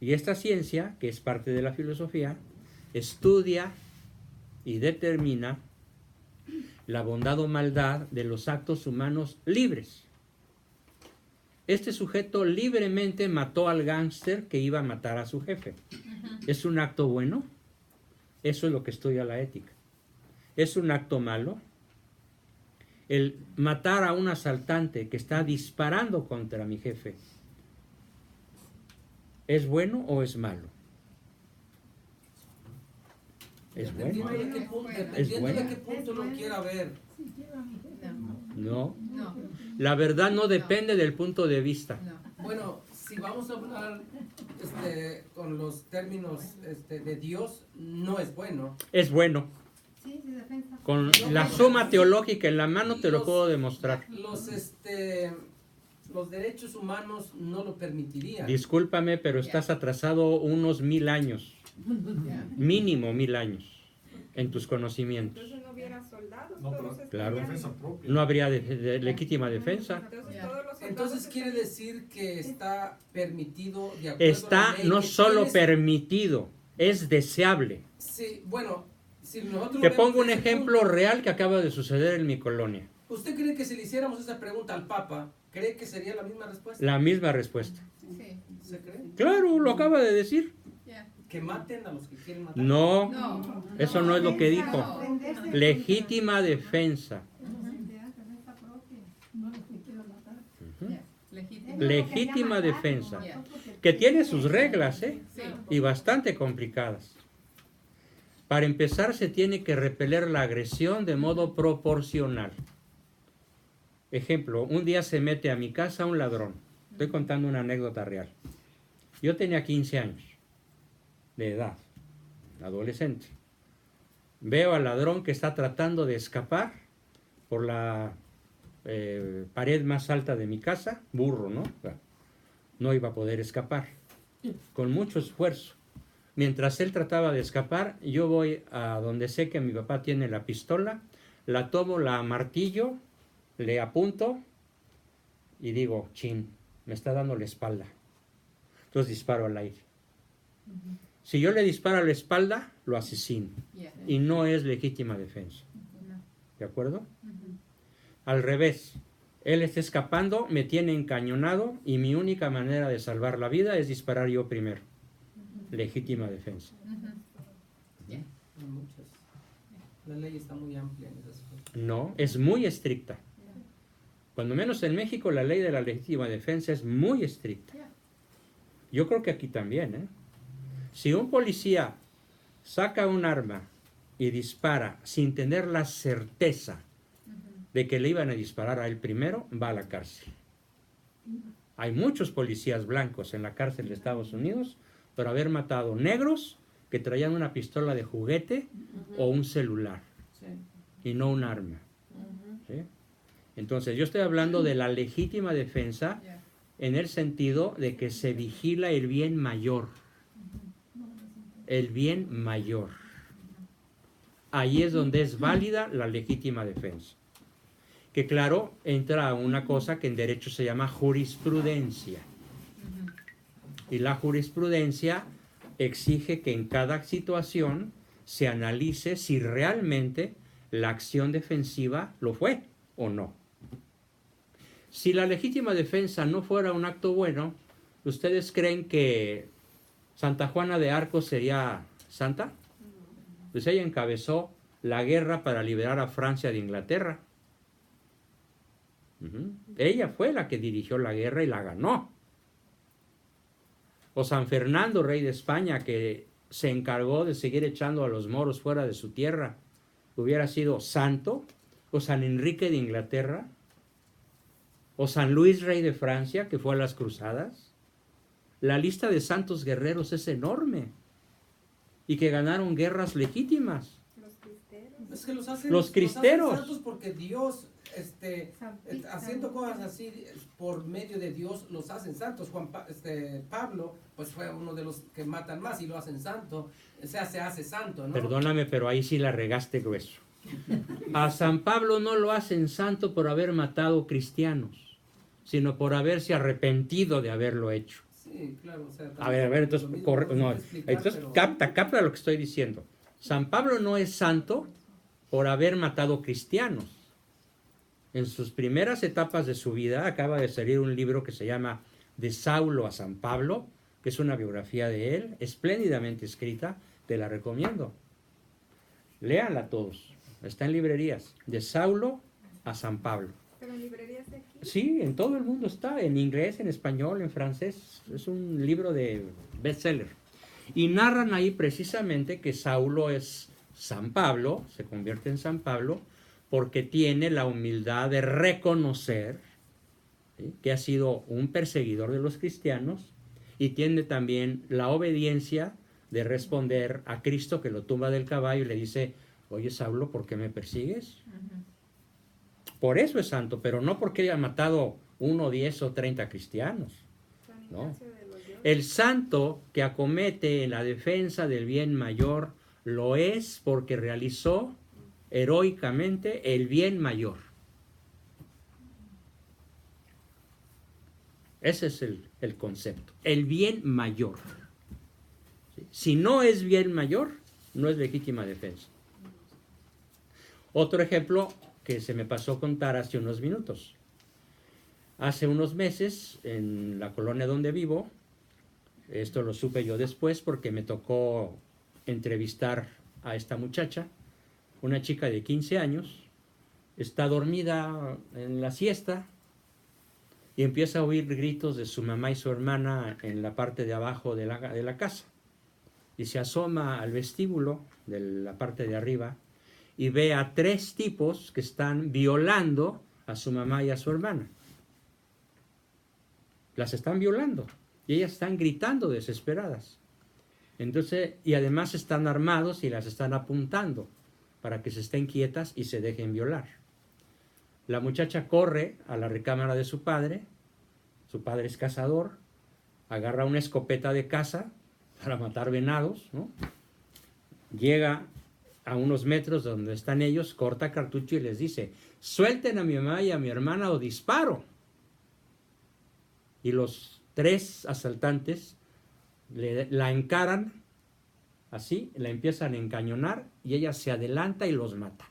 Y esta ciencia, que es parte de la filosofía, estudia y determina la bondad o maldad de los actos humanos libres. Este sujeto libremente mató al gángster que iba a matar a su jefe. ¿Es un acto bueno? Eso es lo que estudia la ética. ¿Es un acto malo? El matar a un asaltante que está disparando contra mi jefe, ¿es bueno o es malo? ¿Es bueno? Dependiendo de qué punto lo quiera ver. No. No. La verdad no depende del punto de vista. No. Bueno, si vamos a hablar con los términos de Dios, no es bueno. Es bueno. Sí, de defensa. Con la suma teológica en la mano te lo puedo demostrar. Los derechos humanos no lo permitirían. Discúlpame, pero estás atrasado unos 1000 años. Mínimo 1000 años en tus conocimientos. Entonces no hubiera soldados. No, pero todos Claro. defensa propia. No habría legítima defensa. Entonces, todos los soldados Entonces quiere decir que está permitido de acuerdo Está a la ley no que solo tienes. permitido, es deseable. Sí, bueno, si nosotros Te vemos pongo un ese ejemplo punto, real que acaba de suceder en mi colonia. ¿usted cree que si le hiciéramos esa pregunta al Papa, cree que sería la misma respuesta? La misma respuesta. Sí. ¿Se cree? Claro, lo acaba de decir. Yeah. Que maten a los que quieren matar. No, No. eso no es lo que dijo. Defenderse. Legítima defensa. Defensa propia. No los que quieran matar. Yeah. Legítimo. Legítima defensa. Yeah. Que tiene sus reglas, ¿eh? Sí. Y bastante complicadas. Para empezar, se tiene que repeler la agresión de modo proporcional. Ejemplo, un día se mete a mi casa un ladrón. Estoy contando una anécdota real. Yo tenía 15 años de edad, adolescente. Veo al ladrón que está tratando de escapar por la pared más alta de mi casa, burro, ¿no? No iba a poder escapar, con mucho esfuerzo. Mientras él trataba de escapar, yo voy a donde sé que mi papá tiene la pistola, la tomo, la amartillo, le apunto y digo, chin, me está dando la espalda. Entonces disparo al aire. Si yo le disparo a la espalda, lo asesino. Yeah. Y no es legítima defensa. No. ¿De acuerdo? Al revés, él está escapando, me tiene encañonado y mi única manera de salvar la vida es disparar yo primero. Legítima defensa. Hay muchas. La ley está muy amplia en esas cosas. No, es muy estricta. Cuando menos en México la ley de la legítima defensa es muy estricta. Yo creo que aquí también, ¿eh? Si un policía saca un arma y dispara sin tener la certeza de que le iban a disparar a él primero, va a la cárcel. Hay muchos policías blancos en la cárcel de Estados Unidos por haber matado negros que traían una pistola de juguete o un celular y no un arma. ¿Sí? Entonces yo estoy hablando de la legítima defensa en el sentido de que se vigila el bien mayor. El bien mayor. Ahí es donde es válida la legítima defensa. Que claro, entra una cosa que en derecho se llama jurisprudencia. Y la jurisprudencia exige que en cada situación se analice si realmente la acción defensiva lo fue o no. Si la legítima defensa no fuera un acto bueno, ¿ustedes creen que Santa Juana de Arco sería santa? Pues ella encabezó la guerra para liberar a Francia de Inglaterra. Ella fue la que dirigió la guerra y la ganó. O San Fernando, rey de España, que se encargó de seguir echando a los moros fuera de su tierra, hubiera sido santo. O San Enrique de Inglaterra, o San Luis, rey de Francia, que fue a las cruzadas. La lista de santos guerreros es enorme y que ganaron guerras legítimas. Los cristeros. Es que los hacen, Los cristeros. hacen santos porque Dios, Santista. haciendo cosas así, por medio de Dios los hacen santos. Pablo, pues fue uno de los que matan más y lo hacen santo. O sea, se hace santo, ¿no? Perdóname, pero ahí sí la regaste grueso. A San Pablo no lo hacen santo por haber matado cristianos, sino por haberse arrepentido de haberlo hecho. Sí, claro. O sea, A ver, entonces, lo mismo no no, explicar, entonces pero- capta lo que estoy diciendo. San Pablo no es santo por haber matado cristianos. En sus primeras etapas de su vida acaba de salir un libro que se llama De Saulo a San Pablo, que es una biografía de él, espléndidamente escrita, te la recomiendo. Léanla todos, está en librerías. De Saulo a San Pablo. Pero en librerías de aquí. Sí, en todo el mundo está, en inglés, en español, en francés. Es un libro de bestseller. Y narran ahí precisamente que Saulo es San Pablo, se convierte en San Pablo, porque tiene la humildad de reconocer, ¿sí?, que ha sido un perseguidor de los cristianos, y tiene también la obediencia de responder a Cristo, que lo tumba del caballo y le dice: oye, Saulo, ¿por qué me persigues? Por eso es santo, pero no porque haya matado 1, 10 o 30 cristianos. No. El santo que acomete en la defensa del bien mayor lo es porque realizó heroicamente el bien mayor. Ese es el concepto, el bien mayor. ¿Sí? Si no es bien mayor, no es legítima defensa. Otro ejemplo que se me pasó contar hace unos minutos. Hace unos meses, en la colonia donde vivo, esto lo supe yo después porque me tocó entrevistar a esta muchacha, una chica de 15 años, está dormida en la siesta y empieza a oír gritos de su mamá y su hermana en la parte de abajo de la casa. Y se asoma al vestíbulo de la parte de arriba y ve a 3 tipos que están violando a su mamá y a su hermana. Las están violando y ellas están gritando desesperadas. Entonces, y además están armados y las están apuntando para que se estén quietas y se dejen violar. La muchacha corre a la recámara de su padre es cazador, agarra una escopeta de caza para matar venados, ¿no? Llega a unos metros donde están ellos, corta cartucho y les dice: suelten a mi mamá y a mi hermana o disparo. Y los 3 asaltantes la encaran así, la empiezan a encañonar y ella se adelanta y los mata.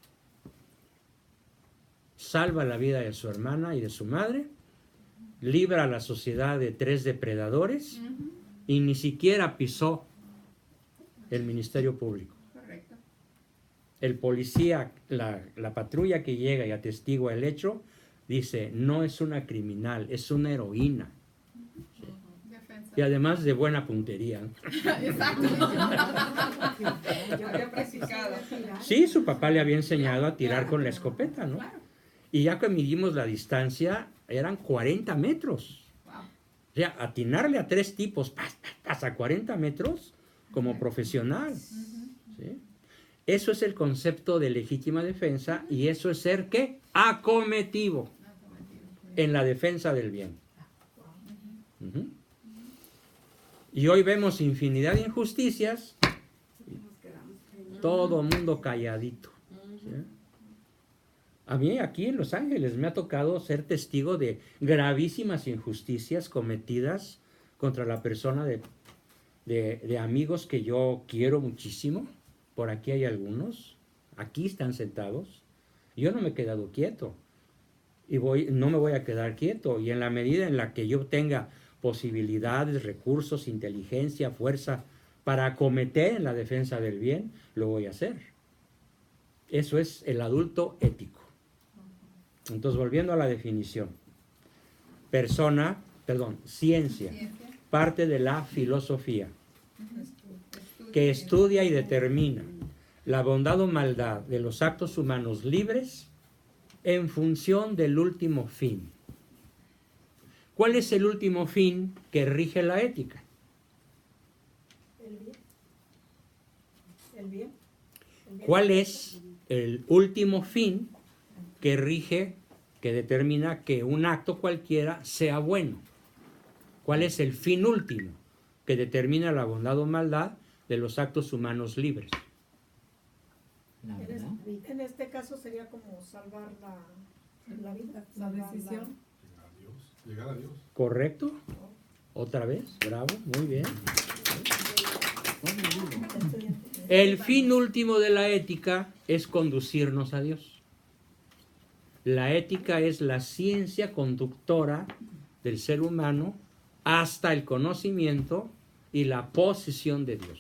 Salva la vida de su hermana y de su madre, libra a la sociedad de 3 depredadores y ni siquiera pisó el Ministerio Público. Correcto. El policía, la patrulla que llega y atestigua el hecho, dice: no es una criminal, es una heroína. Defensa. Y además de buena puntería. Exacto. Había practicado. Sí, su papá le había enseñado a tirar con la escopeta, ¿no? Y ya que midimos la distancia, eran 40 metros. Wow. O sea, atinarle a 3 tipos, a 40 metros, como profesional. ¿Sí? Eso es el concepto de legítima defensa, y eso es ser, ¿qué? Acometido en la defensa del bien. Ujú. Y hoy vemos infinidad de injusticias, todo mundo calladito. ¿Sí? A mí aquí en Los Ángeles me ha tocado ser testigo de gravísimas injusticias cometidas contra la persona de amigos que yo quiero muchísimo. Por aquí hay algunos, aquí están sentados. Yo no me he quedado quieto y no me voy a quedar quieto. Y en la medida en la que yo tenga posibilidades, recursos, inteligencia, fuerza para acometer en la defensa del bien, lo voy a hacer. Eso es el adulto ético. Entonces, volviendo a la definición. Ciencia, parte de la filosofía, que estudia y determina la bondad o maldad de los actos humanos libres en función del último fin. ¿Cuál es el último fin que rige la ética? El bien. El bien. ¿Cuál es el último fin que rige, que determina que un acto cualquiera sea bueno. ¿Cuál es el fin último que determina la bondad o maldad de los actos humanos libres? La verdad. En este caso sería como salvar la vida. La salvar decisión. Llegar a Dios. ¿Correcto? Otra vez, bravo, muy bien. El fin último de la ética es conducirnos a Dios. La ética es la ciencia conductora del ser humano hasta el conocimiento y la posesión de Dios.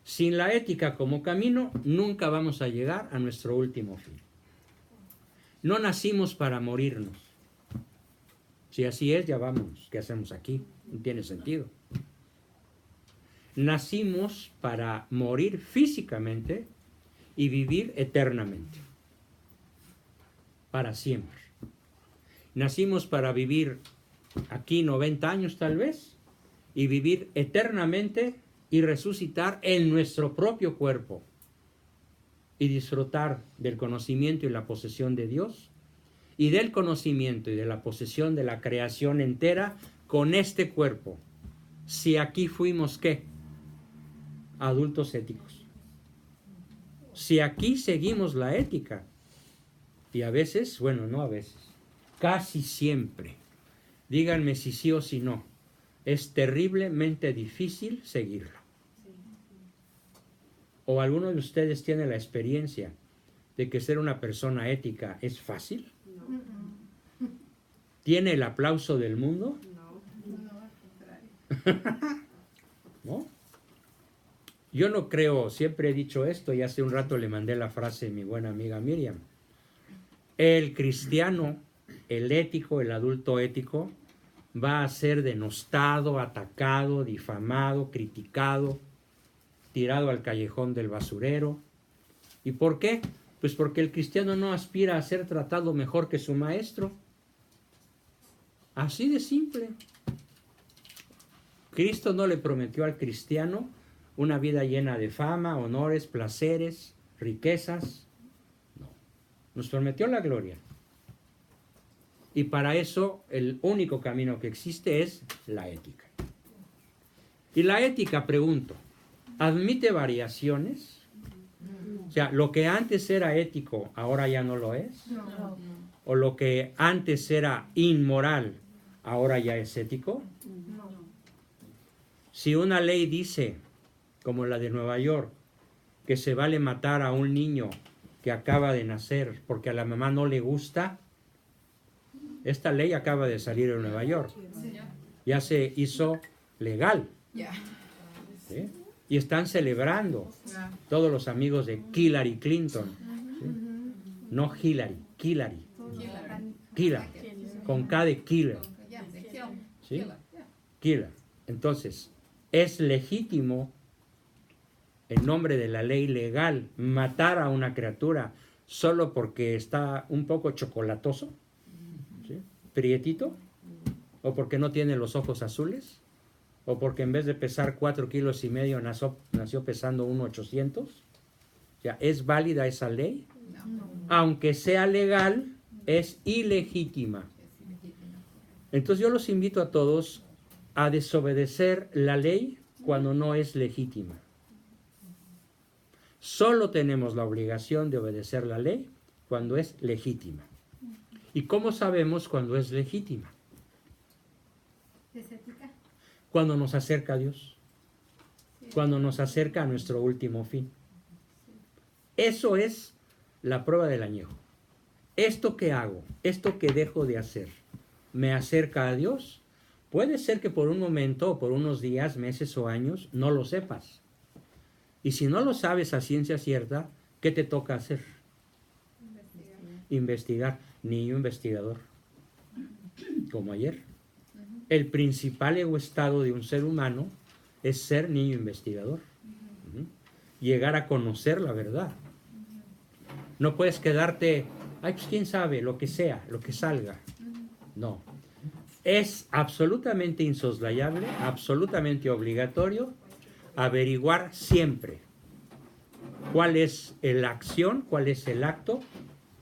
Sin la ética como camino, nunca vamos a llegar a nuestro último fin. No nacimos para morirnos. Si así es, ya vámonos. ¿Qué hacemos aquí? No tiene sentido. Nacimos para morir físicamente y vivir eternamente. Para siempre. Nacimos para vivir aquí 90 años tal vez y vivir eternamente y resucitar en nuestro propio cuerpo y disfrutar del conocimiento y la posesión de Dios y del conocimiento y de la posesión de la creación entera con este cuerpo. Si aquí fuimos, ¿qué? Adultos éticos. Si aquí seguimos la ética, y a veces, bueno, no a veces, casi siempre, díganme si sí o si no, es terriblemente difícil seguirlo. ¿O alguno de ustedes tiene la experiencia de que ser una persona ética es fácil? ¿Tiene el aplauso del mundo? ¿No? Yo no creo, siempre he dicho esto y hace un rato le mandé la frase a mi buena amiga Miriam. El cristiano, el ético, el adulto ético, va a ser denostado, atacado, difamado, criticado, tirado al callejón del basurero. ¿Y por qué? Pues porque el cristiano no aspira a ser tratado mejor que su maestro. Así de simple. Cristo no le prometió al cristiano una vida llena de fama, honores, placeres, riquezas. No. Nos prometió la gloria. Y para eso el único camino que existe es la ética. Y la ética, pregunto, ¿admite variaciones? O sea, ¿lo que antes era ético ahora ya no lo es? No. ¿O lo que antes era inmoral ahora ya es ético? No. Si una ley dice, como la de Nueva York, que se vale matar a un niño que acaba de nacer porque a la mamá no le gusta, esta ley acaba de salir en Nueva York. Ya se hizo legal. ¿Sí? Y están celebrando todos los amigos de Hillary Clinton. ¿Sí? No Hillary, Hillary. Killer. Con K de killer. ¿Sí? Killer. Entonces, es legítimo, en nombre de la ley legal, matar a una criatura solo porque está un poco chocolatoso, ¿sí? Prietito, o porque no tiene los ojos azules, o porque en vez de pesar 4,5 kilos nació pesando 1,800. O sea, ¿es válida esa ley? Aunque sea legal, es ilegítima. Entonces yo los invito a todos a desobedecer la ley cuando no es legítima. Solo tenemos la obligación de obedecer la ley cuando es legítima. ¿Y cómo sabemos cuando es legítima? ¿Es ética? Cuando nos acerca a Dios. Cuando nos acerca a nuestro último fin. Eso es la prueba del añejo. Esto que hago, esto que dejo de hacer, ¿me acerca a Dios? Puede ser que por un momento o por unos días, meses o años no lo sepas. Y si no lo sabes a ciencia cierta, ¿qué te toca hacer? Investigar. Niño investigador. Como ayer. El principal estado de un ser humano es ser niño investigador. Llegar a conocer la verdad. No puedes quedarte, ay, pues quién sabe, lo que sea, lo que salga. No. Es absolutamente insoslayable, absolutamente obligatorio averiguar siempre cuál es la acción, cuál es el acto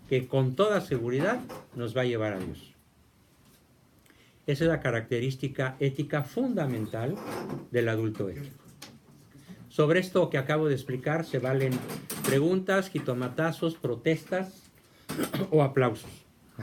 que con toda seguridad nos va a llevar a Dios. Esa es la característica ética fundamental del adulto ético. Sobre esto que acabo de explicar se valen preguntas, jitomatazos, protestas o aplausos.